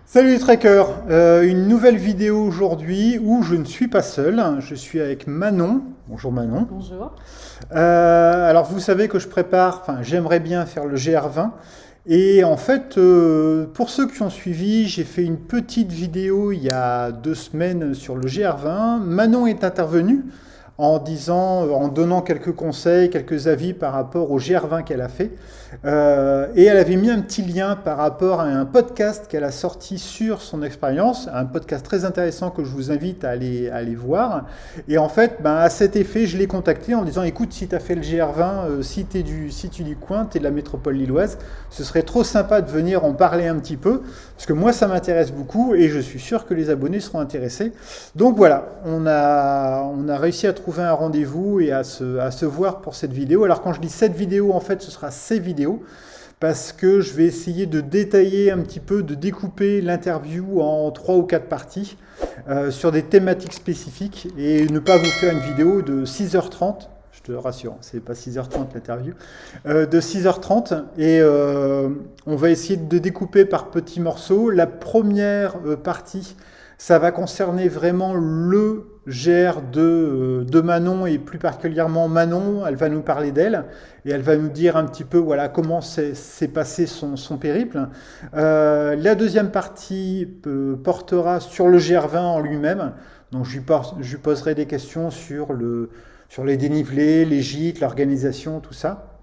Salut les trackers. Une nouvelle vidéo aujourd'hui où je ne suis pas seul, je suis avec Manon. Bonjour Manon. Bonjour. Alors vous savez que je prépare, enfin j'aimerais bien faire le GR20 et en fait pour ceux qui ont suivi, j'ai fait une petite vidéo il y a 2 semaines sur le GR20. Manon est intervenue en disant, en donnant quelques conseils, quelques avis par rapport au GR20 qu'elle a fait. Et elle avait mis un petit lien par rapport à un podcast qu'elle a sorti sur son expérience, un podcast très intéressant que je vous invite à aller voir. Et en fait, ben, à cet effet, je l'ai contacté en disant, écoute, si tu as fait le GR20, si tu es du coin, tu es de la métropole lilloise, ce serait trop sympa de venir en parler un petit peu, parce que moi, ça m'intéresse beaucoup et je suis sûr que les abonnés seront intéressés. Donc voilà, on a réussi à trouver un rendez-vous et à se voir pour cette vidéo. Alors quand je dis cette vidéo, en fait, ce sera ces vidéos, parce que je vais essayer de détailler un petit peu, de découper l'interview en 3 ou 4 parties sur des thématiques spécifiques et ne pas vous faire une vidéo de 6h30. Je te rassure, c'est pas 6h30 l'interview, de 6h30 et on va essayer de découper par petits morceaux. La première partie, ça va concerner vraiment le GR de Manon et plus particulièrement Manon. Elle va nous parler d'elle et elle va nous dire un petit peu voilà, comment s'est passé son périple. La deuxième partie portera sur le GR20 en lui-même. Donc je lui poserai des questions sur les dénivelés, les gîtes, l'organisation, tout ça.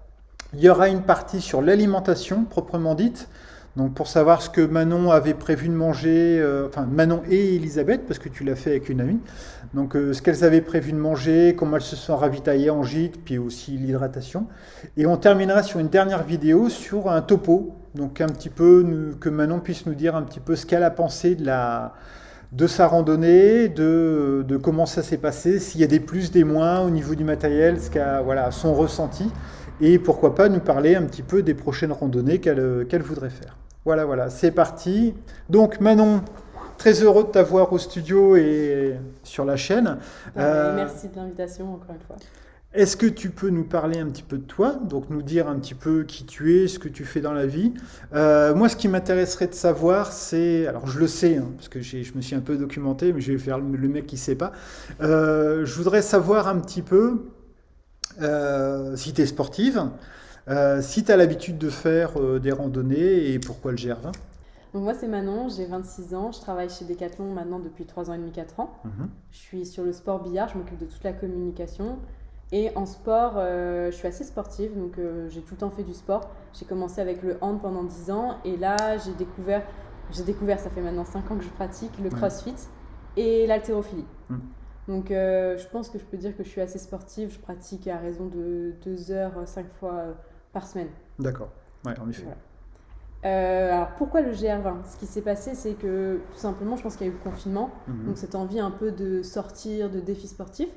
Il y aura une partie sur l'alimentation proprement dite. Donc pour savoir ce que Manon avait prévu de manger, enfin Manon et Elisabeth, parce que tu l'as fait avec une amie, donc ce qu'elles avaient prévu de manger, comment elles se sont ravitaillées en gîte, puis aussi l'hydratation. Et on terminera sur une dernière vidéo sur un topo, donc un petit peu que Manon puisse nous dire un petit peu ce qu'elle a pensé de sa randonnée, de comment ça s'est passé, s'il y a des plus, des moins au niveau du matériel, voilà, son ressenti. Et pourquoi pas nous parler un petit peu des prochaines randonnées qu'elle voudrait faire. Voilà, c'est parti. Donc Manon, très heureux de t'avoir au studio et sur la chaîne. Merci de l'invitation encore une fois. Est-ce que tu peux nous parler un petit peu de toi, donc nous dire un petit peu qui tu es, ce que tu fais dans la vie. Moi, ce qui m'intéresserait de savoir, c'est, alors je le sais, hein, parce que je me suis un peu documenté, mais je vais faire le mec qui ne sait pas. Je voudrais savoir un petit peu si tu es sportive, si tu as l'habitude de faire des randonnées et pourquoi le GR20. Donc moi c'est Manon, j'ai 26 ans, je travaille chez Decathlon maintenant depuis 3 ans et demi, 4 ans. Je suis sur le sport billard, je m'occupe de toute la communication. Et en sport, je suis assez sportive, donc j'ai tout le temps fait du sport. J'ai commencé avec le hand pendant 10 ans et là j'ai découvert, ça fait maintenant 5 ans que je pratique le crossfit et l'haltérophilie. Donc je pense que je peux dire que je suis assez sportive, je pratique à raison de 2 heures, 5 fois par semaine. D'accord, ouais, en effet. Voilà. Alors pourquoi le GR20 ? Ce qui s'est passé, c'est que tout simplement, je pense qu'il y a eu le confinement, donc cette envie un peu de sortir, de défis sportifs.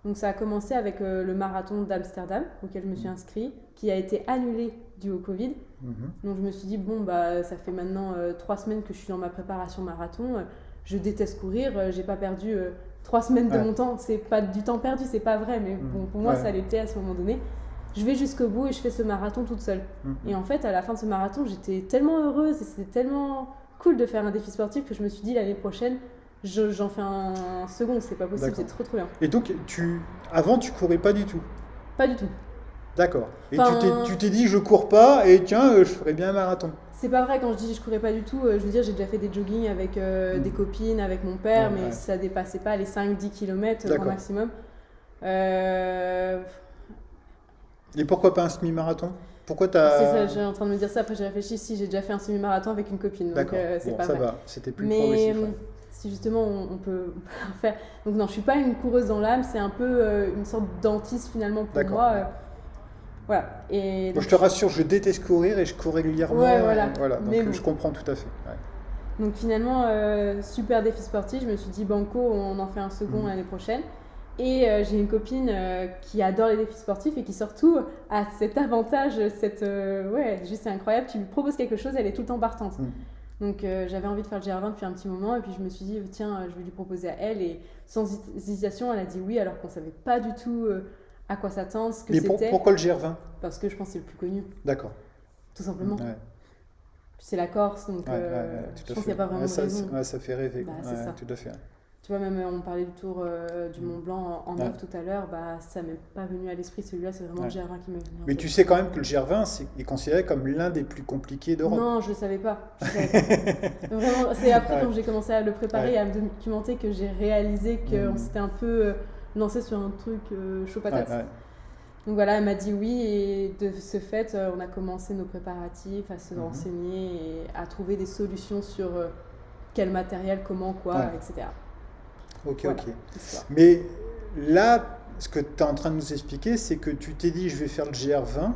Donc ça a commencé avec le marathon d'Amsterdam, auquel je me suis inscrite, qui a été annulé dû au Covid. Donc je me suis dit, bon, bah, ça fait maintenant 3 semaines que je suis dans ma préparation marathon, je déteste courir, j'ai pas perdu 3 semaines de mon temps, c'est pas du temps perdu, c'est pas vrai, mais bon, pour moi ça l'était à ce moment donné. Je vais jusqu'au bout et je fais ce marathon toute seule. Et en fait, à la fin de ce marathon, j'étais tellement heureuse et c'était tellement cool de faire un défi sportif que je me suis dit l'année prochaine, j'en fais un second, c'est pas possible, c'est trop bien. Et donc, avant, tu courais pas du tout? Pas du tout. D'accord. Et Enfin, tu t'es dit, je cours pas et tiens, je ferais bien un marathon. c'est pas vrai quand je dis je courais pas du tout, je veux dire, j'ai déjà fait des joggings avec des copines, avec mon père, mais ça dépassait pas les 5-10 km au maximum. Et pourquoi pas un semi-marathon? Pourquoi C'est ça, t'as... j'ai en train de me dire ça, après j'ai réfléchi, si j'ai déjà fait un semi-marathon avec une copine, donc D'accord, c'est bon, pas ça vrai. va, c'était plus Mais progressif. si justement on peut en faire. Donc non, je suis pas une coureuse dans l'âme, c'est un peu une sorte d'antise finalement pour moi. Voilà. Et Bon, donc, je te rassure, je déteste courir et je cours régulièrement. Ouais, voilà. Donc Mais bon. je comprends tout à fait. Donc finalement, super défi sportif, je me suis dit banco, on en fait un second l'année prochaine. Et j'ai une copine qui adore les défis sportifs et qui surtout a cet avantage, juste c'est incroyable, tu lui proposes quelque chose, elle est tout le temps partante. Donc j'avais envie de faire le GR20 depuis un petit moment et puis je me suis dit tiens, je vais lui proposer à elle et sans hésitation elle a dit oui alors qu'on savait pas du tout à quoi s'attendre, ce que Mais c'était. pourquoi le GR20? Parce que je pense que c'est le plus connu. D'accord. Tout simplement. c'est la Corse, donc tout à je pense qu'il fait. n'y a pas vraiment de raison. Ça fait rêver. Bah, quoi. c'est ça. Tout à fait. Tu vois, même on parlait du tour du Mont Blanc en off tout à l'heure, bah, ça m'est pas venu à l'esprit celui-là, c'est vraiment le GR20 qui m'est venu. Mais tu sais quand même que le GR20 est considéré comme l'un des plus compliqués d'Europe. Non, je le savais pas. Vraiment, c'est après quand j'ai commencé à le préparer et à me documenter que j'ai réalisé qu'on s'était un peu lancé sur un truc chaud patate. Donc voilà, elle m'a dit oui et de ce fait, on a commencé nos préparatifs, à se renseigner et à trouver des solutions sur quel matériel, comment, quoi, etc. Ok, voilà, ok. Mais là, ce que tu es en train de nous expliquer, c'est que tu t'es dit je vais faire le GR20,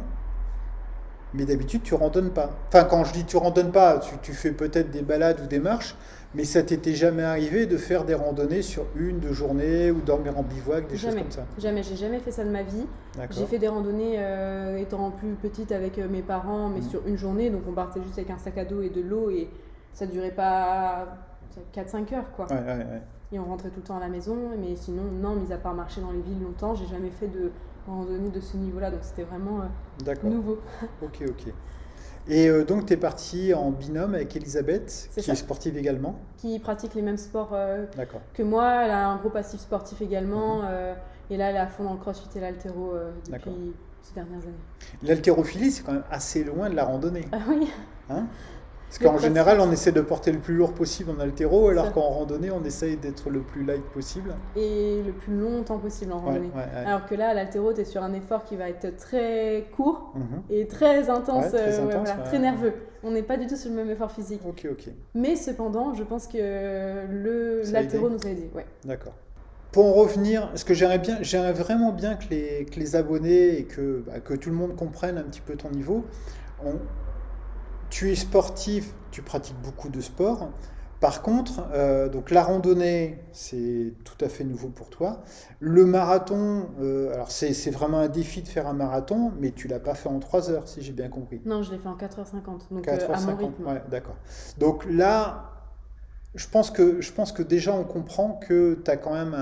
mais d'habitude tu randonnes pas. Enfin, quand je dis tu randonnes pas, tu fais peut-être des balades ou des marches, mais ça t'était jamais arrivé de faire des randonnées sur 1-2 journées ou dormir en bivouac, des choses comme ça? Jamais, j'ai jamais fait ça de ma vie. J'ai fait des randonnées étant plus petite avec mes parents, mais sur une journée, donc on partait juste avec un sac à dos et de l'eau et ça durait pas 4-5 heures quoi. Et on rentrait tout le temps à la maison, mais sinon, non, mis à part marcher dans les villes longtemps, j'ai jamais fait de randonnée de ce niveau-là, donc c'était vraiment nouveau. Ok. Et donc, tu es partie en binôme avec Elisabeth, qui est sportive également. Qui pratique les mêmes sports que moi, elle a un gros passif sportif également, et là, elle est à fond dans le crossfit et l'haltéro depuis ces dernières années. L'haltérophilie, c'est quand même assez loin de la randonnée. Ah oui. Hein? Parce qu'en général, on essaie de porter le plus lourd possible en haltéro, alors qu'en randonnée, on essaye d'être le plus light possible. Et le plus longtemps possible en randonnée. Alors que là, à l'haltéro, tu es sur un effort qui va être très court et très intense, très nerveux. On n'est pas du tout sur le même effort physique. Ok. Mais cependant, je pense que l'haltéro nous a aidés. Ouais. D'accord. Pour en revenir, ce que j'aimerais vraiment bien que les abonnés et que tout le monde comprenne un petit peu ton niveau. Tu es sportif, tu pratiques beaucoup de sport. Par contre, donc la randonnée, c'est tout à fait nouveau pour toi. Le marathon, alors c'est vraiment un défi de faire un marathon, mais tu l'as pas fait en 3 heures, si j'ai bien compris. Non, je l'ai fait en 4h50, donc 4h50, à mon rythme. Ouais, d'accord. Donc là, je pense que déjà on comprend que tu as quand même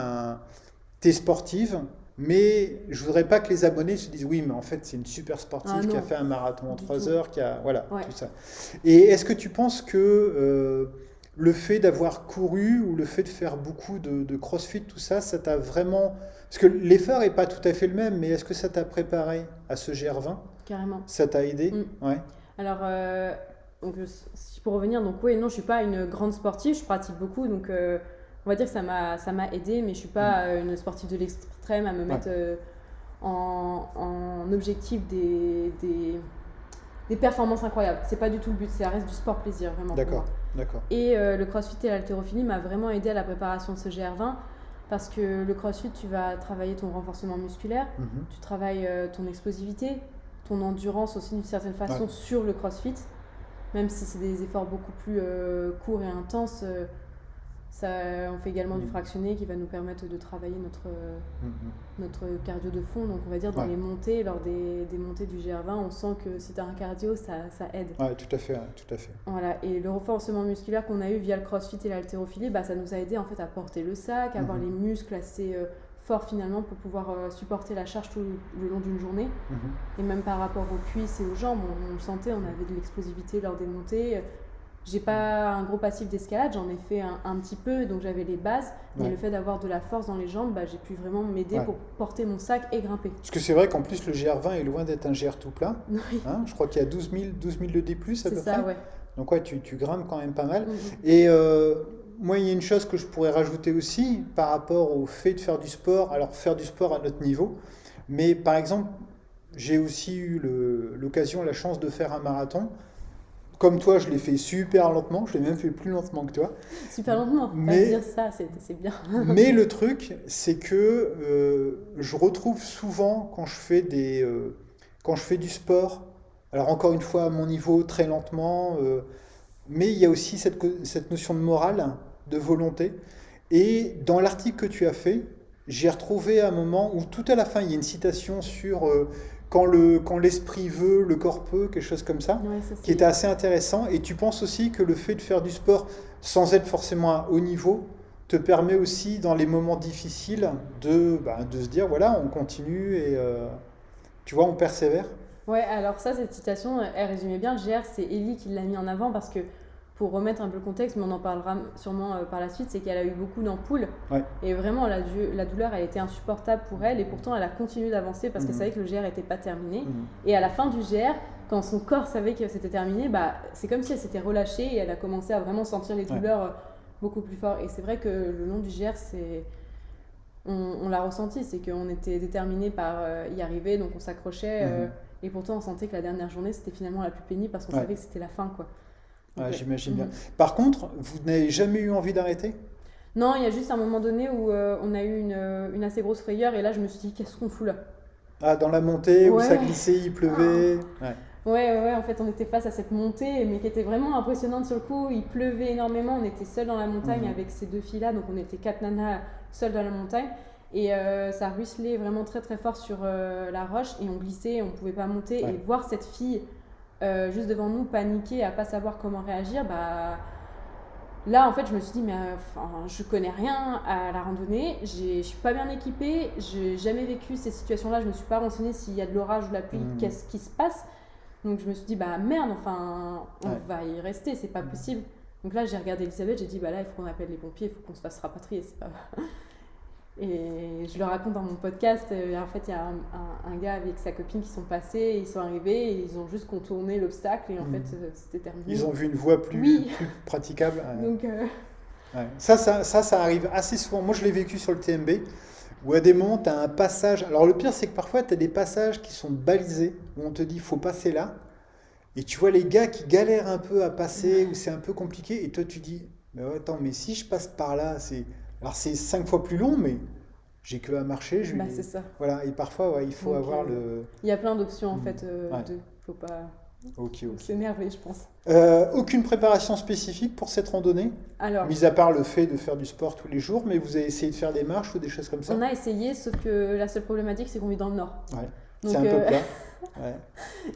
t'es sportive. Mais je voudrais pas que les abonnés se disent oui, mais en fait c'est une super sportive qui a fait un marathon en 3 heures, tout ça. Et est-ce que tu penses que le fait d'avoir couru ou le fait de faire beaucoup de crossfit, tout ça, ça t'a vraiment... Parce que l'effort n'est pas tout à fait le même, mais est-ce que ça t'a préparé à ce GR20? Carrément. Ça t'a aidé? Ouais. Alors, donc, pour revenir, donc oui, non, je suis pas une grande sportive, je pratique beaucoup, donc... on va dire que ça m'a aidé, mais je ne suis pas une sportive de l'extrême à me mettre en objectif des performances incroyables. C'est pas du tout le but, ça reste du sport plaisir, vraiment. D'accord. Et le crossfit et l'haltérophilie m'a vraiment aidé à la préparation de ce GR20 parce que le crossfit, tu vas travailler ton renforcement musculaire, tu travailles ton explosivité, ton endurance aussi d'une certaine façon sur le crossfit, même si c'est des efforts beaucoup plus courts et intenses. On fait également du fractionné qui va nous permettre de travailler notre cardio de fond. Donc on va dire dans les montées, lors des montées du GR20, on sent que si tu as un cardio, ça aide. Oui, tout à fait. Voilà. Et le renforcement musculaire qu'on a eu via le crossfit et l'haltérophilie, ça nous a aidé en fait à porter le sac, à avoir les muscles assez forts finalement pour pouvoir supporter la charge tout le long d'une journée. Et même par rapport aux cuisses et aux jambes, on le sentait, on avait de l'explosivité lors des montées. J'ai pas un gros passif d'escalade, j'en ai fait un petit peu, donc j'avais les bases, mais le fait d'avoir de la force dans les jambes, j'ai pu vraiment m'aider pour porter mon sac et grimper. Parce que c'est vrai qu'en plus le GR20 est loin d'être un GR tout plat. Hein, je crois qu'il y a 12 000 de D+, à peu près. C'est ça, ouais. Donc tu grimpes quand même pas mal. Et moi, il y a une chose que je pourrais rajouter aussi par rapport au fait de faire du sport, alors faire du sport à notre niveau, mais par exemple, j'ai aussi eu l'occasion, la chance de faire un marathon. Comme toi, je l'ai fait super lentement, je l'ai même fait plus lentement que toi. Super lentement, mais dire ça, c'est bien. Mais le truc, c'est que je retrouve souvent quand je fais du sport, alors encore une fois à mon niveau, très lentement, mais il y a aussi cette notion de morale, de volonté. Et dans l'article que tu as fait, j'ai retrouvé un moment où tout à la fin, il y a une citation sur... Quand l'esprit veut, le corps peut, quelque chose comme ça, qui était assez intéressant. Et tu penses aussi que le fait de faire du sport sans être forcément à haut niveau te permet aussi, dans les moments difficiles, de se dire, voilà, on continue et tu vois, on persévère. Ouais, alors ça, cette citation, elle résumait bien le GR, c'est Ellie qui l'a mis en avant parce que, pour remettre un peu le contexte, mais on en parlera sûrement par la suite, c'est qu'elle a eu beaucoup d'ampoules Ouais. et vraiment la douleur, elle était insupportable pour elle et pourtant elle a continué d'avancer parce qu'elle savait que le GR n'était pas terminé. Et à la fin du GR, quand son corps savait que c'était terminé, bah, c'est comme si elle s'était relâchée et elle a commencé à vraiment sentir les douleurs beaucoup plus fort. Et c'est vrai que le long du GR, on l'a ressenti, c'est qu'on était déterminé par y arriver, donc on s'accrochait. Et pourtant, on sentait que la dernière journée, c'était finalement la plus pénible parce qu'on savait que c'était la fin, quoi. Donc, Ouais, j'imagine bien. Par contre, vous n'avez jamais eu envie d'arrêter? Non, il y a juste un moment donné où on a eu une assez grosse frayeur et là, je me suis dit, qu'est-ce qu'on fout là? Ah, dans la montée où Ouais. ça glissait, il pleuvait. Ouais. Ouais, en fait, on était face à cette montée, mais qui était vraiment impressionnante sur le coup. Il pleuvait énormément, on était seuls dans la montagne avec ces 2 filles-là, donc on était 4 nanas seules dans la montagne. Et ça ruisselait vraiment très très fort sur la roche et on glissait, on ne pouvait pas monter. Ouais. Et voir cette fille juste devant nous paniquer, à pas savoir comment réagir, bah là en fait je me suis dit mais je connais rien à la randonnée, je suis pas bien équipée, j'ai jamais vécu ces situations-là, je me suis pas renseignée s'il y a de l'orage ou de la pluie, qu'est-ce qui se passe. Donc je me suis dit bah merde, on va y rester, c'est pas possible. Donc là j'ai regardé Elisabeth, j'ai dit bah là il faut qu'on appelle les pompiers, il faut qu'on se fasse rapatrier, c'est pas... Et je le raconte dans mon podcast. En fait, il y a un gars avec sa copine qui sont passés, ils sont arrivés et ils ont juste contourné l'obstacle et en fait, c'était terminé. Ils ont vu une voie plus praticable. Donc, ouais. Ça arrive assez souvent. Moi, je l'ai vécu sur le TMB où à des moments, tu as un passage. Alors, le pire, c'est que parfois, tu as des passages qui sont balisés où on te dit il faut passer là. Et tu vois les gars qui galèrent un peu à passer, où c'est un peu compliqué. Et toi, tu dis mais attends, mais si je passe par là, c'est. Alors c'est 5 fois plus long, mais j'ai que à marcher. c'est ça. Voilà, et parfois, il faut avoir le... Il y a plein d'options en fait. Faut pas s'énerver, je pense. Aucune préparation spécifique pour cette randonnée? Alors, mis à part le fait de faire du sport tous les jours, mais vous avez essayé de faire des marches ou des choses comme ça? on a essayé, sauf que la seule problématique, c'est qu'on vit dans le nord. Ouais. Donc, c'est un peu plat. Ouais.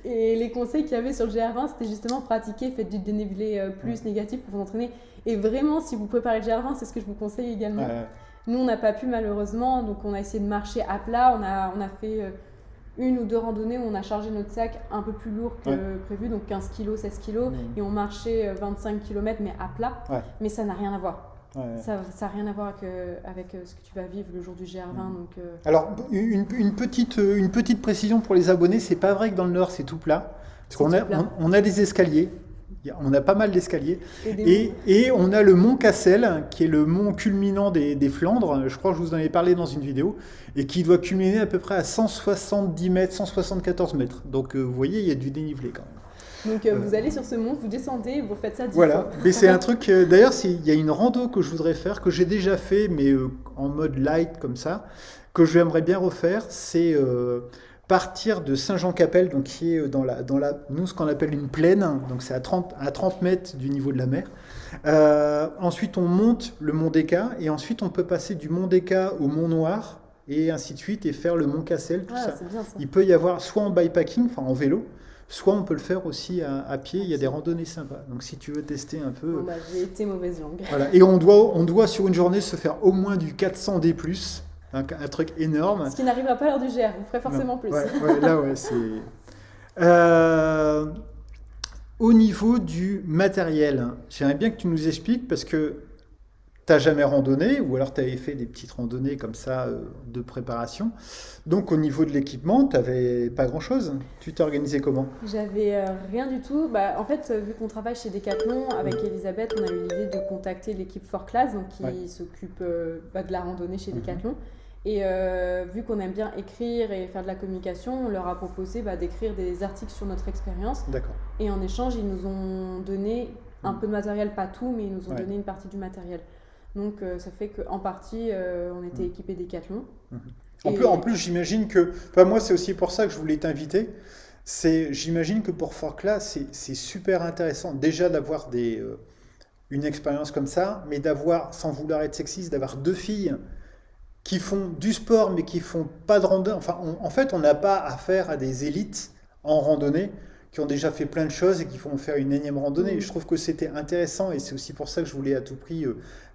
Et les conseils qu'il y avait sur le GR20, c'était justement pratiquer, faites du dénivelé plus négatif pour vous entraîner. Et vraiment, si vous préparez le GR20, c'est ce que je vous conseille également. Ouais. Nous, on n'a pas pu malheureusement, donc on a essayé de marcher à plat. On a fait 1 ou 2 randonnées où on a chargé notre sac un peu plus lourd que prévu, donc 15 kg, 16 kg, et on marchait 25 km mais à plat. Ouais. Mais ça n'a rien à voir. Ouais. Ça n'a rien à voir avec ce que tu vas vivre le jour du GR20. Donc, Alors, une petite précision pour les abonnés, c'est pas vrai que dans le Nord, c'est tout plat. Parce qu'on a des escaliers. On a pas mal d'escaliers. Et on a le mont Cassel, qui est le mont culminant des Flandres. Je crois que je vous en ai parlé dans une vidéo. Et qui doit culminer à peu près à 170 mètres, 174 mètres. Donc, vous voyez, il y a du dénivelé quand même. Donc vous allez sur ce mont, vous descendez, vous faites ça 10 voilà. fois. Mais c'est un truc, d'ailleurs, il y a une rando que je voudrais faire, que j'ai déjà fait, mais en mode light comme ça, que j'aimerais bien refaire, c'est partir de Saint-Jean-Capelle, donc qui est dans nous ce qu'on appelle une plaine, donc c'est à 30 mètres du niveau de la mer. Ensuite on monte le mont Déca, et ensuite on peut passer du mont Déca au mont Noir, et ainsi de suite, et faire le mont Cassel, tout ça. Bien, ça. Il peut y avoir soit en bikepacking, enfin en vélo, soit on peut le faire aussi à pied, il y a des randonnées sympas. Donc si tu veux tester un peu... Bon, j'ai été mauvaise langue. Voilà. Et on doit sur une journée se faire au moins du 400D+, un truc énorme. Ce qui n'arrivera pas à l'heure du GR, vous ferez forcément plus. C'est... Au niveau du matériel, j'aimerais bien que tu nous expliques, parce que tu n'as jamais randonné, ou alors tu avais fait des petites randonnées comme ça de préparation. Donc au niveau de l'équipement, tu n'avais pas grand-chose. Tu t'es organisé comment? J'avais rien du tout. En fait, vu qu'on travaille chez Decathlon, avec Elisabeth, on a eu l'idée de contacter l'équipe 4Class, donc qui s'occupe de la randonnée chez Decathlon. Et vu qu'on aime bien écrire et faire de la communication, on leur a proposé d'écrire des articles sur notre expérience. D'accord. Et en échange, ils nous ont donné un peu de matériel, pas tout, mais ils nous ont donné une partie du matériel. Donc ça fait qu'en partie, on était équipé Decathlon. En plus, j'imagine que... moi, c'est aussi pour ça que je voulais t'inviter. J'imagine que pour 4Class, c'est super intéressant déjà d'avoir une expérience comme ça, mais d'avoir, sans vouloir être sexiste, d'avoir 2 filles qui font du sport, mais qui font pas de randonnée. Enfin, en fait, on n'a pas affaire à des élites en randonnée qui ont déjà fait plein de choses et qui vont faire une énième randonnée. Je trouve que c'était intéressant et c'est aussi pour ça que je voulais à tout prix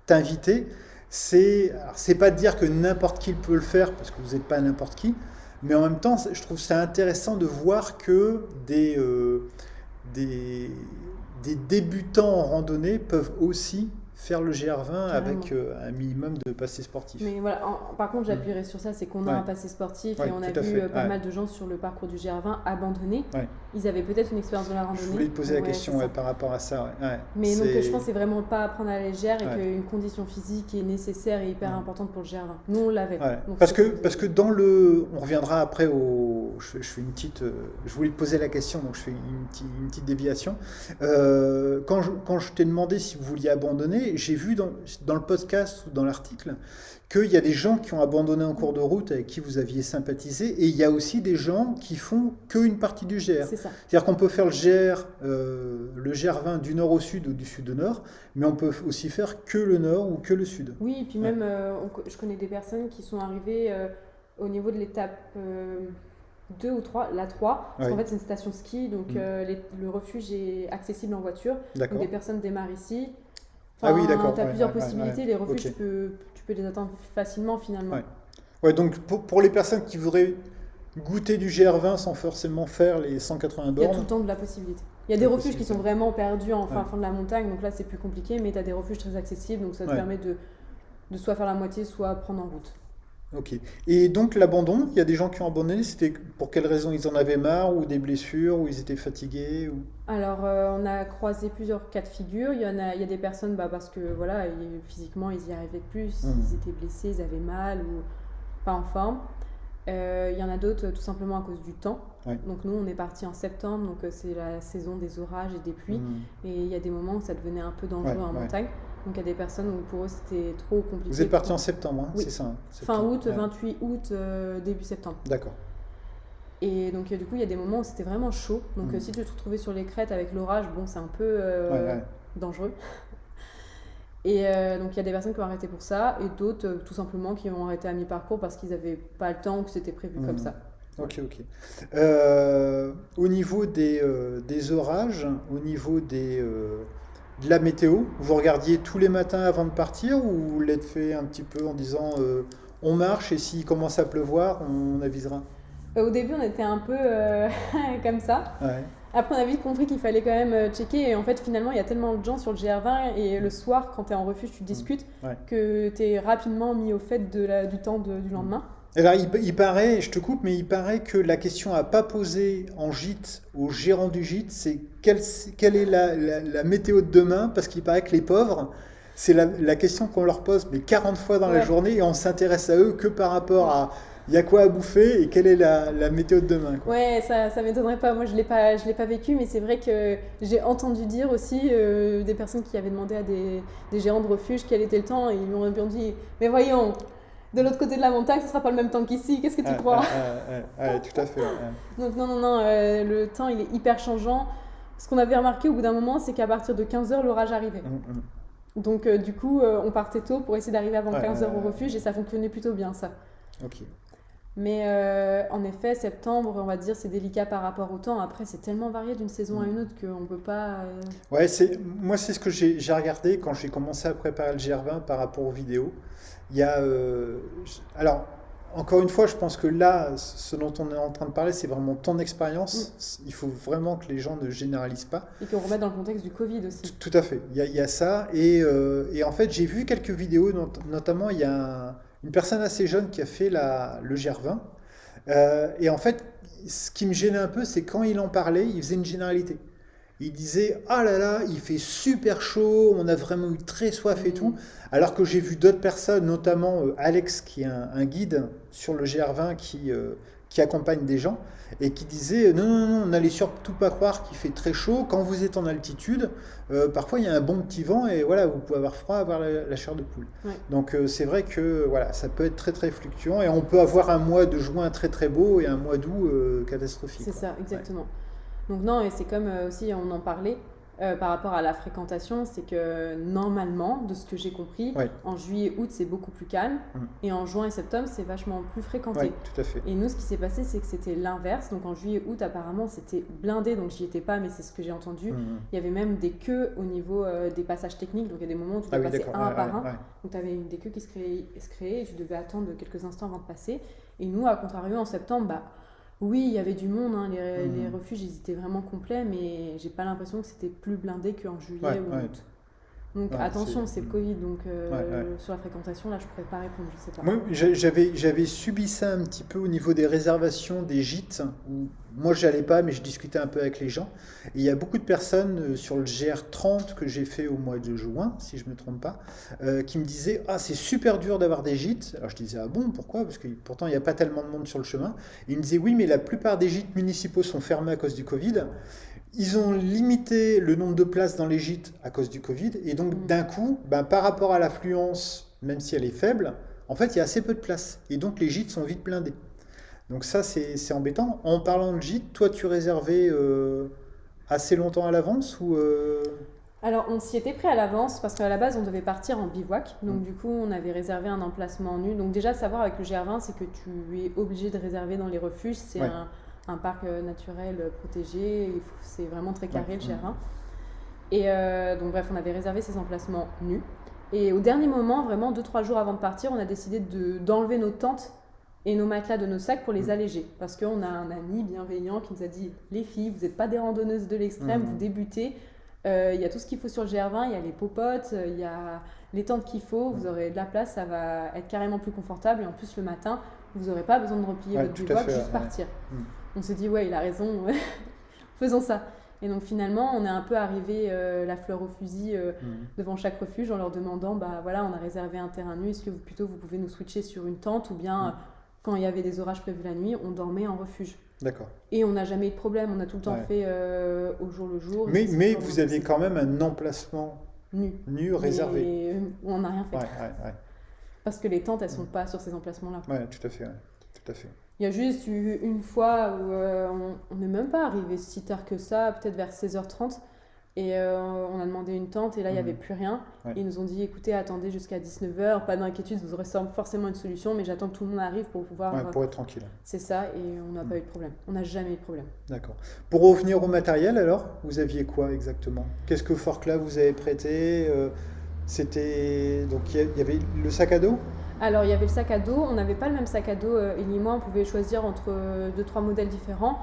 t'inviter. C'est pas de dire que n'importe qui peut le faire, parce que vous n'êtes pas n'importe qui, Mais en même temps, je trouve ça intéressant de voir que des, des débutants en randonnée peuvent aussi faire le GR20 Carrément. avec un minimum de passé sportif. Mais voilà, par contre, Mm. j'appuierai sur ça, c'est qu'on a Ouais. un passé sportif Ouais, et on a tout à vu fait. pas Ouais. mal de gens sur le parcours du GR20 abandonner. Ouais. Ils avaient peut-être une expérience de la Je randonnée. voulais te poser la Ouais, question c'est ça. par rapport à ça. Ouais. Mais donc, C'est- je pense que c'est vraiment pas à prendre à la légère et Ouais. qu'une condition physique est nécessaire et hyper Ouais. importante pour le GR20. Nous, on l'avait. Ouais. Donc, Parce c'est- que dans le... On reviendra après au... Je fais une petite... Je voulais te poser la question, donc je fais une petite déviation. Quand je t'ai demandé si vous vouliez abandonner, j'ai vu dans le podcast ou dans l'article qu'il y a des gens qui ont abandonné en cours de route avec qui vous aviez sympathisé, et il y a aussi des gens qui font qu'une partie du GR. C'est ça. C'est-à-dire qu'on peut faire le GR20 du nord au sud ou du sud au nord, mais on peut aussi faire que le nord ou que le sud. Oui, et puis Ouais. même, je connais des personnes qui sont arrivées au niveau de l'étape 2 ou 3, la 3, parce Ouais. qu'en fait, c'est une station ski, donc le refuge est accessible en voiture. Donc, D'accord. des personnes démarrent ici. Ah oui, d'accord. Tu as Ouais, plusieurs ouais, ouais, possibilités. ouais. Les refuges, Ok. tu peux les atteindre facilement finalement. Ouais. Ouais, donc pour les personnes qui voudraient goûter du GR20 sans forcément faire les 180 Il y a tout bornes, le temps de la possibilité. Il y a des La refuges qui sont possibilité. vraiment perdus en fin Ouais. fond de la montagne, donc là c'est plus compliqué, mais tu as des refuges très accessibles, donc ça te Ouais. permet de soit faire la moitié, soit prendre en route. ok. Et donc l'abandon, il y a des gens qui ont abandonné, c'était pour quelles raisons? Ils en avaient marre, ou des blessures, ou ils étaient fatigués, ou... Alors on a croisé plusieurs cas de figure. Il y a des personnes parce que voilà, physiquement ils y arrivaient plus, Mhm. ils étaient blessés, ils avaient mal ou pas en forme. Il y en a d'autres tout simplement à cause du temps. Ouais. Donc nous on est parti en septembre, donc c'est la saison des orages et des pluies. Mhm. Et il y a des moments où ça devenait un peu dangereux Ouais, en ouais. montagne. Donc il y a des personnes où pour eux c'était trop compliqué. Vous êtes parti en septembre, hein, Oui. c'est ça, hein, Fin septembre. août, Ouais. 28 août, début septembre. D'accord. Et donc du coup il y a des moments où c'était vraiment chaud. Donc Mhm. si tu te retrouvais sur les crêtes avec l'orage, bon c'est un peu Ouais. dangereux. Et donc il y a des personnes qui ont arrêté pour ça et d'autres tout simplement qui ont arrêté à mi-parcours parce qu'ils n'avaient pas le temps ou que c'était prévu comme Mhm. ça. Ok. Au niveau des orages, au niveau de la météo, vous regardiez tous les matins avant de partir, ou vous l'êtes fait un petit peu en disant on marche et s'il commence à pleuvoir, on avisera? Au début on était un peu comme ça. Ouais. Après, on a vite compris qu'il fallait quand même checker. Et en fait, finalement, il y a tellement de gens sur le GR20 et le soir, quand tu es en refuge, tu discutes Ouais. que tu es rapidement mis au fait du temps du lendemain. Alors, il paraît, je te coupe, mais il paraît que la question à pas poser en gîte au gérant du gîte, c'est quelle est la météo de demain, parce qu'il paraît que les pauvres, c'est la question qu'on leur pose mais 40 fois dans la Ouais. journée, et on s'intéresse à eux que par rapport à il y a quoi à bouffer et quelle est la météo de demain, quoi. Ouais, ça m'étonnerait pas. Moi, je l'ai pas vécu, mais c'est vrai que j'ai entendu dire aussi des personnes qui avaient demandé à des gérants de refuge quel était le temps et ils m'ont répondu mais voyons, de l'autre côté de la montagne, ce sera pas le même temps qu'ici. Qu'est-ce que tu crois? Ouais, tout à fait. Ouais. Donc non, le temps il est hyper changeant. Ce qu'on avait remarqué au bout d'un moment, c'est qu'à partir de 15h, l'orage arrivait. Donc du coup, on partait tôt pour essayer d'arriver avant 15h au refuge et ça fonctionnait plutôt bien ça. Ok. Mais en effet, septembre, on va dire, c'est délicat par rapport au temps. Après, c'est tellement varié d'une saison à une autre qu'on ne peut pas... Ouais, moi, c'est ce que j'ai regardé quand j'ai commencé à préparer le GR20 par rapport aux vidéos. Il y a... alors, encore une fois, je pense que là, ce dont on est en train de parler, c'est vraiment ton expérience. Il faut vraiment que les gens ne généralisent pas. Et qu'on remette dans le contexte du Covid aussi. Tout à fait. Il y a ça. Et en fait, j'ai vu quelques vidéos, notamment, il y a une personne assez jeune qui a fait le GR20. Et en fait, ce qui me gênait un peu, c'est quand il en parlait, il faisait une généralité. Il disait « Ah là là, il fait super chaud, on a vraiment eu très soif et tout ». Alors que j'ai vu d'autres personnes, notamment Alex, qui est un guide sur le GR20 qui accompagne des gens, et qui disait « Non, n'allez surtout pas croire qu'il fait très chaud. Quand vous êtes en altitude, parfois il y a un bon petit vent et voilà, vous pouvez avoir froid, avoir la chair de poule. Ouais. » Donc c'est vrai que voilà, ça peut être très très fluctuant et on peut avoir un mois de juin très très beau et un mois d'août catastrophique. C'est quoi. ça, exactement. Donc non, et c'est comme aussi on en parlait par rapport à la fréquentation, c'est que normalement, de ce que j'ai compris, en juillet, août, c'est beaucoup plus calme, et en juin et septembre, c'est vachement plus fréquenté. Oui, tout à fait. Et nous, ce qui s'est passé, c'est que c'était l'inverse. Donc en juillet, août, apparemment, c'était blindé, donc j'y étais pas, mais c'est ce que j'ai entendu. Il y avait même des queues au niveau des passages techniques, donc il y a des moments où tu devais passer un par un. Donc tu avais des queues qui se créaient, et tu devais attendre quelques instants avant de passer. Et nous, à contrario, en septembre, bah, oui, il y avait du monde, hein, les refuges, ils étaient vraiment complets, mais j'ai pas l'impression que c'était plus blindé qu'en juillet ou en août. Donc attention, c'est le Covid, donc sur la fréquentation, là, je pourrais pas répondre, je sais pas. Moi, j'avais subi ça un petit peu au niveau des réservations des gîtes. Où moi, je n'allais pas, mais je discutais un peu avec les gens. Et il y a beaucoup de personnes sur le GR30 que j'ai fait au mois de juin, si je ne me trompe pas, qui me disaient ah, c'est super dur d'avoir des gîtes. Alors je disais ah bon, pourquoi? Parce que pourtant, il n'y a pas tellement de monde sur le chemin. Et ils me disaient oui, mais la plupart des gîtes municipaux sont fermés à cause du Covid. Ils ont limité le nombre de places dans les gîtes à cause du Covid. Et donc, d'un coup, par rapport à l'affluence, même si elle est faible, en fait, il y a assez peu de places. Et donc, les gîtes sont vite blindés. Donc ça, c'est embêtant. En parlant de gîte, toi, tu réservais assez longtemps à l'avance ou Alors, on s'y était pris à l'avance parce qu'à la base, on devait partir en bivouac. Donc, du coup, on avait réservé un emplacement nu. Donc, déjà, savoir avec le GR20, c'est que tu es obligé de réserver dans les refuges. C'est un parc naturel protégé. C'est vraiment très carré, le GR20. Et donc, bref, on avait réservé ces emplacements nus. Et au dernier moment, vraiment 2-3 jours avant de partir, on a décidé d'enlever nos tentes et nos matelas de nos sacs pour les alléger. Parce qu'on a un ami bienveillant qui nous a dit « Les filles, vous n'êtes pas des randonneuses de l'extrême, vous débutez. Il y a tout ce qu'il faut sur le GR20, il y a les popotes, il y a les tentes qu'il faut, vous aurez de la place, ça va être carrément plus confortable. Et en plus, le matin, vous n'aurez pas besoin de replier votre bivouac, juste partir. » On s'est dit « Ouais, il a raison, faisons ça. » Et donc finalement, on est un peu arrivé la fleur au fusil devant chaque refuge en leur demandant, bah voilà, on a réservé un terrain nu, est-ce que vous pouvez nous switcher sur une tente ou bien quand il y avait des orages prévus la nuit, on dormait en refuge. D'accord. Et on n'a jamais eu de problème, on a tout le temps fait au jour le jour. Mais vous aviez quand même un emplacement nu réservé. Et on n'a rien fait. Parce que les tentes, elles ne sont pas sur ces emplacements-là. Oui, tout à fait. Tout à fait. Il y a juste eu une fois où on n'est même pas arrivé si tard que ça, peut-être vers 16h30. Et on a demandé une tente et là, il n'y avait plus rien. Et ils nous ont dit, écoutez, attendez jusqu'à 19h, pas d'inquiétude, vous aurez forcément une solution, mais j'attends que tout le monde arrive pour pouvoir... pour être tranquille. C'est ça, et on n'a pas eu de problème. On n'a jamais eu de problème. D'accord. Pour revenir au matériel, alors, vous aviez quoi exactement? Qu'est-ce que Forclaz vous avez prêté? C'était... Donc, il y avait le sac à dos? Alors, il y avait le sac à dos. On n'avait pas le même sac à dos, Élie et moi. On pouvait choisir entre 2-3 modèles différents.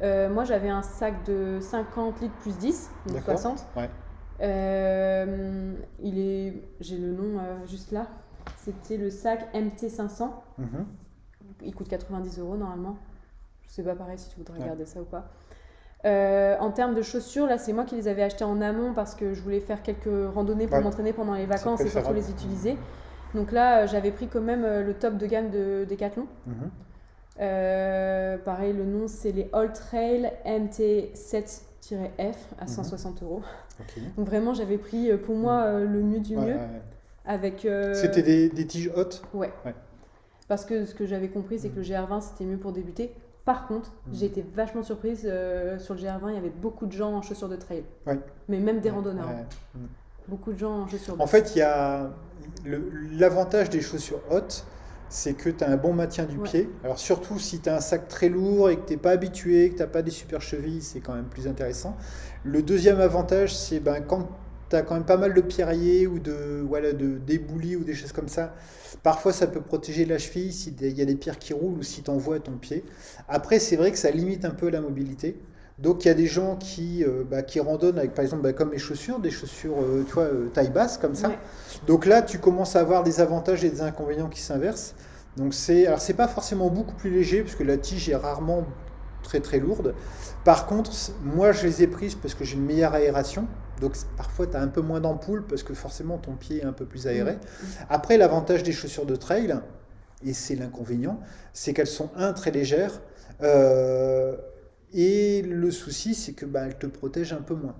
Moi, j'avais un sac de 50 litres plus 10, donc 60. J'ai le nom juste là. C'était le sac MT500. Il coûte 90 € normalement. Je sais pas pareil si tu voudrais regarder ça ou pas. En termes de chaussures, là, c'est moi qui les avais achetées en amont parce que je voulais faire quelques randonnées pour m'entraîner pendant les vacances et surtout les utiliser. Donc là, j'avais pris quand même le top de gamme de Decathlon. Pareil, le nom, c'est les All Trail MT7-F à 160 €. Donc vraiment, j'avais pris pour moi le mieux du mieux. Avec, C'était des tiges hautes? Ouais. Parce que ce que j'avais compris, c'est que le GR20, c'était mieux pour débuter. Par contre, j'ai été vachement surprise. Sur le GR20, il y avait beaucoup de gens en chaussures de trail. Mais même des randonneurs. Beaucoup de gens en chaussures. En fait, il y a l'avantage des chaussures hautes, c'est que tu as un bon maintien du pied. Alors surtout si tu as un sac très lourd et que tu n'es pas habitué, que tu n'as pas des super chevilles, c'est quand même plus intéressant. Le deuxième avantage, c'est quand tu as quand même pas mal de pierriers ou de déboulis ou des choses comme ça, parfois ça peut protéger la cheville s'il y a des pierres qui roulent ou si tu envoies ton pied. Après, c'est vrai que ça limite un peu la mobilité. Donc il y a des gens qui randonnent avec, par exemple, comme mes chaussures, des chaussures taille basse comme ça. Donc là, tu commences à avoir des avantages et des inconvénients qui s'inversent. Donc c'est pas forcément beaucoup plus léger parce que la tige est rarement très très lourde. Par contre, moi je les ai prises parce que j'ai une meilleure aération. Donc parfois tu as un peu moins d'ampoules parce que forcément ton pied est un peu plus aéré. Après, l'avantage des chaussures de trail, et c'est l'inconvénient, c'est qu'elles sont très légères. Et le souci, c'est que elles te protègent un peu moins.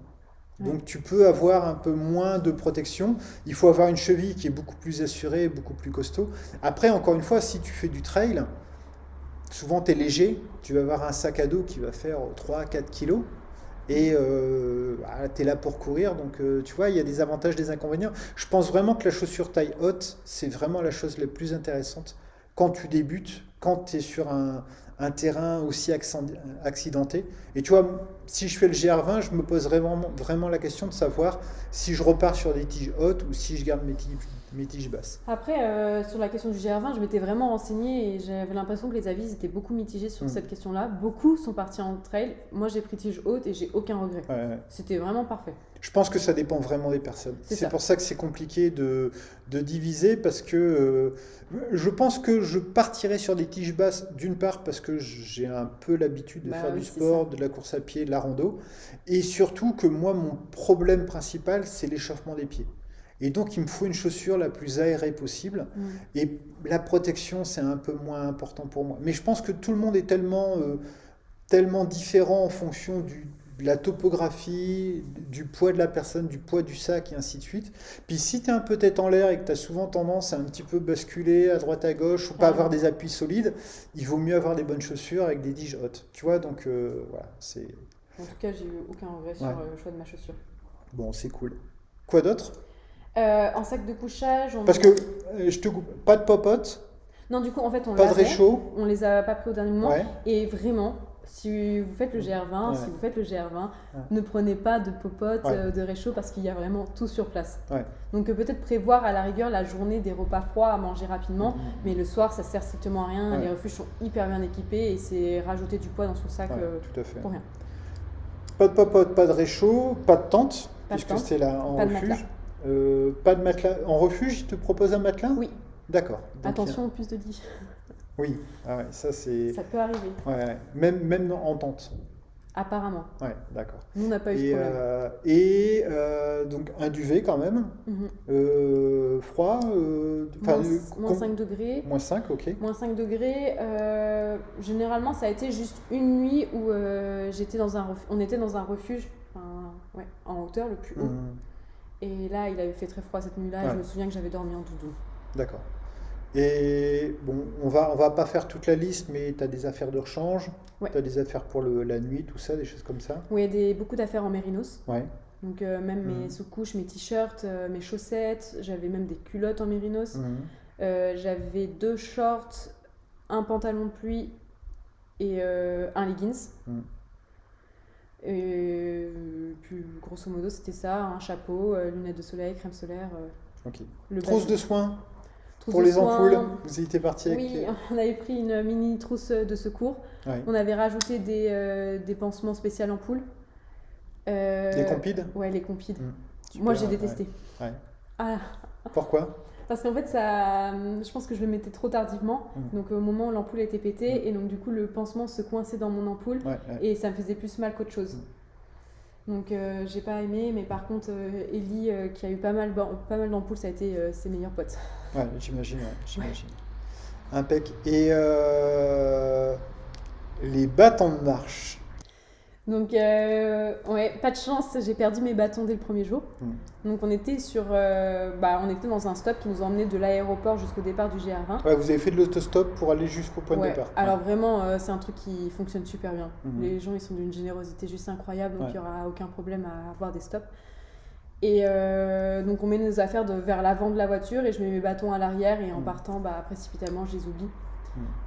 Donc tu peux avoir un peu moins de protection. Il faut avoir une cheville qui est beaucoup plus assurée, beaucoup plus costaud. Après, encore une fois, si tu fais du trail, souvent tu es léger, tu vas avoir un sac à dos qui va faire 3-4 kilos. Et tu es là pour courir. Donc tu vois, il y a des avantages, des inconvénients. Je pense vraiment que la chaussure taille haute, c'est vraiment la chose la plus intéressante quand tu débutes, quand tu es sur un un terrain aussi accidenté. Et tu vois, si je fais le GR20, je me pose vraiment la question de savoir si je repars sur des tiges hautes ou si je garde mes tiges basses. Après, sur la question du GR20, je m'étais vraiment renseignée et j'avais l'impression que les avis étaient beaucoup mitigés sur cette question-là. Beaucoup sont partis en trail. Moi, j'ai pris tige haute et j'ai aucun regret. Ouais. C'était vraiment parfait. Je pense que ça dépend vraiment des personnes. C'est pour ça que c'est compliqué de diviser parce que je pense que je partirais sur des tiges basses d'une part parce que j'ai un peu l'habitude de faire du sport, de la course à pied, de la rando et surtout que moi mon problème principal c'est l'échauffement des pieds. Et donc il me faut une chaussure la plus aérée possible et la protection c'est un peu moins important pour moi. Mais je pense que tout le monde est tellement différent en fonction de la topographie, du poids de la personne, du poids du sac et ainsi de suite. Puis si tu es un peu tête en l'air et que tu as souvent tendance à un petit peu basculer à droite à gauche ou pas avoir des appuis solides, il vaut mieux avoir des bonnes chaussures avec des tiges hautes. Tu vois, donc voilà, c'est... En tout cas, j'ai eu aucun regret sur le choix de ma chaussure. Bon, c'est cool. Quoi d'autre? En sac de couchage... Parce que, je te coupe, pas de popote? Non, du coup, en fait, on pas de réchaud? On les a pas pris au dernier moment. Et vraiment... Si vous faites le GR20, ne prenez pas de popote, de réchaud parce qu'il y a vraiment tout sur place. Donc peut-être prévoir à la rigueur la journée des repas froids à manger rapidement, mais le soir ça sert strictement à rien. Les refuges sont hyper bien équipés et c'est rajouter du poids dans son sac tout à fait. pour rien. Pas de popote, pas de réchaud, pas de tente, puisque c'est là en refuge. Pas de matelas. En refuge, il te propose un matelas? Oui. D'accord. Attention, plus de 10. Oui, ça c'est... Ça peut arriver. Même en tente. Apparemment. Ouais, d'accord. Nous, on n'a pas eu de problème. Donc un duvet quand même. Froid. Moins 5 degrés. Moins 5, ok. Moins 5 degrés. Généralement, ça a été juste une nuit où on était dans un refuge en hauteur, le plus haut. Et là, il avait fait très froid cette nuit-là. Et je me souviens que j'avais dormi en doudou. D'accord. Et bon, on va pas faire toute la liste, mais tu as des affaires de rechange, tu as des affaires pour la nuit, tout ça, des choses comme ça. Oui, il y a beaucoup d'affaires en mérinos. Donc même mes sous-couches, mes t-shirts, mes chaussettes, j'avais même des culottes en mérinos. J'avais 2 shorts, un pantalon de pluie et un leggings. Et puis grosso modo c'était ça, un chapeau, lunettes de soleil, crème solaire. Trousse de soins. Pour les ampoules, vous y étiez parti avec... Oui, on avait pris une mini trousse de secours. On avait rajouté des pansements spéciaux ampoules. Les compides? Ouais, les compides. Moi, j'ai détesté. Pourquoi? Parce qu'en fait, je pense que je le mettais trop tardivement. Donc, au moment où l'ampoule était pétée, et donc du coup, le pansement se coinçait dans mon ampoule. Et ça me faisait plus mal qu'autre chose. Donc j'ai pas aimé, mais par contre Ellie qui a eu pas mal d'ampoules, ça a été ses meilleurs potes. J'imagine. Impec. Et les bâtons de marche. Donc pas de chance, j'ai perdu mes bâtons dès le premier jour. Donc on était dans un stop qui nous emmenait de l'aéroport jusqu'au départ du GR20. Vous avez fait de l'autostop pour aller jusqu'au point de départ. Alors vraiment c'est un truc qui fonctionne super bien. Les gens ils sont d'une générosité juste incroyable, donc il n'y aura aucun problème à avoir des stops. Et donc on met nos affaires vers l'avant de la voiture et je mets mes bâtons à l'arrière et en partant précipitamment je les oublie.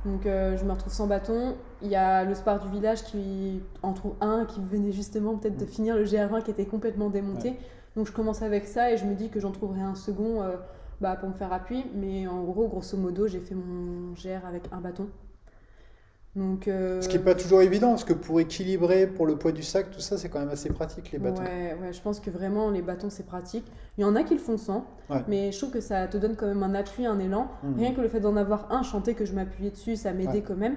Donc je me retrouve sans bâton. Il y a le Spar du village qui en trouve un qui venait justement peut-être de finir le GR20 qui était complètement démonté. Donc je commence avec ça et je me dis que j'en trouverai un second pour me faire appui. Mais en gros, grosso modo, j'ai fait mon GR avec un bâton. Donc, ce qui n'est pas toujours évident, parce que pour équilibrer, pour le poids du sac, tout ça, c'est quand même assez pratique, les bâtons. Ouais, je pense que vraiment, les bâtons, c'est pratique. Il y en a qui le font sans, mais je trouve que ça te donne quand même un appui, un élan. Rien que le fait d'en avoir un, chanter que je m'appuyais dessus, ça m'aidait quand même.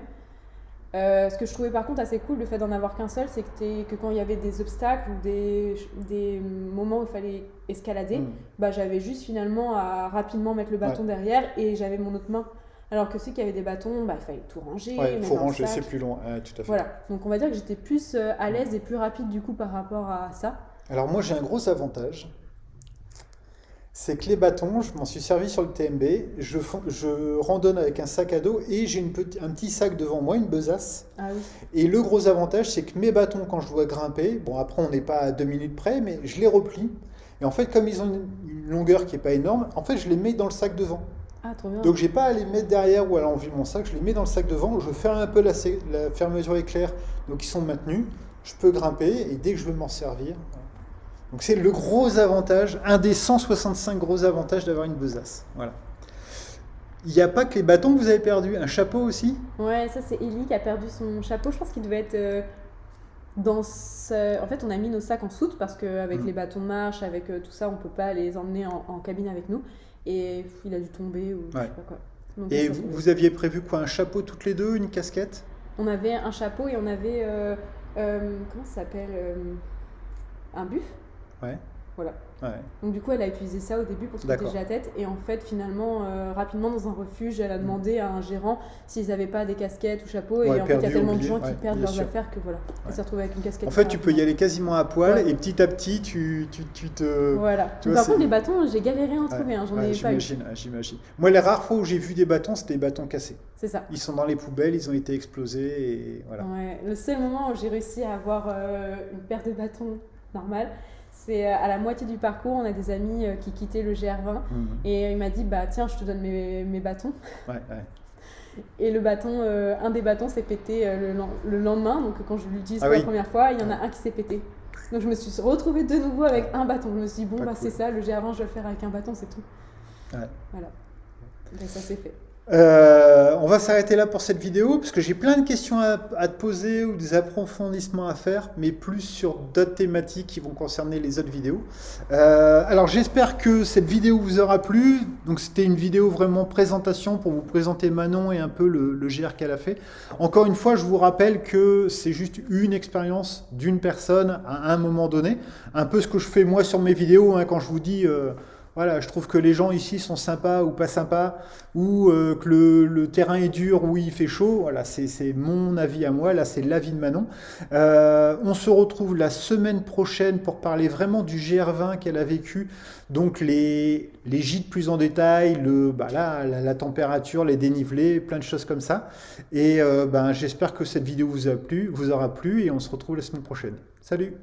Ce que je trouvais par contre assez cool, le fait d'en avoir qu'un seul, c'est que quand il y avait des obstacles ou des moments où il fallait escalader, j'avais juste finalement à rapidement mettre le bâton derrière et j'avais mon autre main. Alors que ceux qui avaient des bâtons, il fallait tout ranger. Il faut ranger, c'est plus long. Tout à fait. Voilà, donc on va dire que j'étais plus à l'aise et plus rapide du coup par rapport à ça. Alors moi j'ai un gros avantage, c'est que les bâtons, je m'en suis servi sur le TMB, je randonne avec un sac à dos et j'ai un petit sac devant moi, une besace. Et le gros avantage, c'est que mes bâtons, quand je dois grimper, bon après on n'est pas à 2 minutes près, mais je les replie. Et en fait, comme ils ont une longueur qui n'est pas énorme, en fait je les mets dans le sac devant. Ah, trop bien. Donc j'ai pas à les mettre derrière ou à l'enlever mon sac, je les mets dans le sac devant, je ferme un peu la fermeture éclair, donc ils sont maintenus, je peux grimper et dès que je veux m'en servir. Voilà. Donc c'est le gros avantage, un des 165 gros avantages d'avoir une besace. Voilà. Il n'y a pas que les bâtons que vous avez perdus, un chapeau aussi? Ouais, ça c'est Ellie qui a perdu son chapeau. Je pense qu'il devait être En fait, on a mis nos sacs en soute parce qu'avec les bâtons de marche, avec tout ça, on peut pas les emmener en cabine avec nous. Et il a dû tomber ou je sais pas quoi. Donc, Et ça, vous aviez prévu quoi? Un chapeau toutes les deux, une casquette? on avait un chapeau et on avait comment ça s'appelle un buff. Ouais. Voilà. Ouais. Donc du coup, elle a utilisé ça au début pour se D'accord. protéger la tête. Et en fait, finalement, rapidement dans un refuge, elle a demandé à un gérant s'ils n'avaient pas des casquettes ou chapeaux. Ouais, et en fait, il y a tellement de oublié, gens qui ouais, perdent bien leurs sûr. affaires que voilà. Elle s'est retrouvée avec une casquette. En fait, tu peux y aller quasiment à poil Ouais. et petit à petit, tu te... Voilà. Tu Donc, vois, par contre, c'est- les bâtons, j'ai galéré à en trouver. Hein, j'en ai pas eu. J'imagine. Moi, les rares fois où j'ai vu des bâtons, c'était des bâtons cassés. C'est ça. Ils sont dans les poubelles, ils ont été explosés et voilà. Ouais. Le seul moment où j'ai réussi à avoir une paire de bâtons normale, c'est à la moitié du parcours. On a des amis qui quittaient le GR20 et il m'a dit bah tiens, je te donne mes bâtons. Ouais. Et le bâton, un des bâtons s'est pété le lendemain. Donc quand je l'utilise Ah pour la oui. première fois, il y en a un qui s'est pété. Donc je me suis retrouvée de nouveau avec un bâton. Je me suis dit bon Pas bah cool. c'est ça, le GR20 je vais le faire avec un bâton, c'est tout. Ouais. Voilà. Et ça c'est fait. On va s'arrêter là pour cette vidéo parce que j'ai plein de questions à te poser ou des approfondissements à faire, mais plus sur d'autres thématiques qui vont concerner les autres vidéos. Alors j'espère que cette vidéo vous aura plu. Donc c'était une vidéo vraiment présentation pour vous présenter Manon et un peu le GR qu'elle a fait. Encore une fois, je vous rappelle que c'est juste une expérience d'une personne à un moment donné. Un peu ce que je fais moi sur mes vidéos hein, quand je vous dis... Voilà, je trouve que les gens ici sont sympas ou pas sympas, ou que le terrain est dur ou il fait chaud. Voilà, c'est mon avis à moi, là c'est l'avis de Manon. On se retrouve la semaine prochaine pour parler vraiment du GR20 qu'elle a vécu, donc les gîtes plus en détail, la température, les dénivelés, plein de choses comme ça. Et j'espère que cette vidéo vous aura plu et on se retrouve la semaine prochaine. Salut!